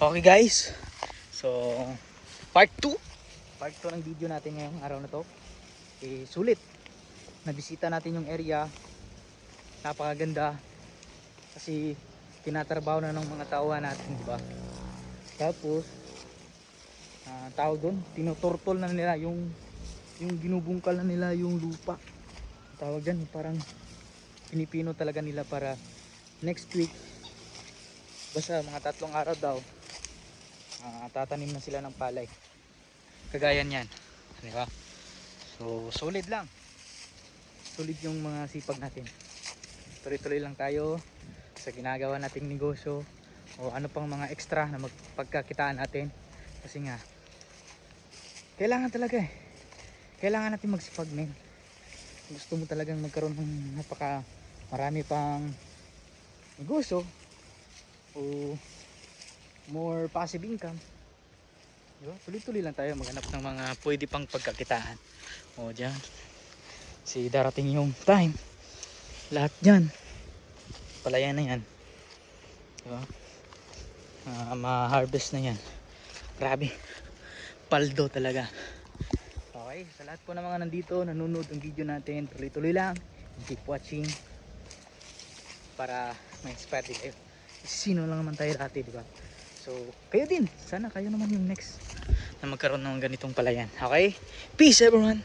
Okay guys, so part 2 ng video natin ngayong araw na to. Sulit, nabisita natin yung area, napakaganda kasi tinatrabaho na ng mga tauhan natin, di ba? Tapos tao doon, tinuturtol na nila yung binubungkal na nila yung lupa. Tawag dyan, parang pinipino talaga nila para next week, basta mga 3 araw daw, tatanim na sila ng palay. Kagaya niyan, di ba? So solid lang, solid yung mga sipag natin. Tuloy-tuloy lang tayo sa ginagawa nating negosyo o ano pang mga extra na magpagkakitaan natin, kasi nga kailangan talaga kailangan natin magsipag, men. Gusto mo talagang magkaroon ng napaka marami pang negosyo o more passive income, diba? Tuloy-tuloy lang tayo maghanap ng mga pwede pang pagkakitaan. O dyan, si darating yung time, lahat dyan palayan na yan, diba? Ma-harvest na yan. Grabe, paldo talaga. Okay, sa lahat po ng mga nandito nanonood ng video natin, tuloy-tuloy lang, keep watching para ma-inspire din kayo. Sino lang naman tayo dati, diba? So kayo din, sana kayo naman yung next na magkaroon ng ganitong palayan. Okay, peace everyone.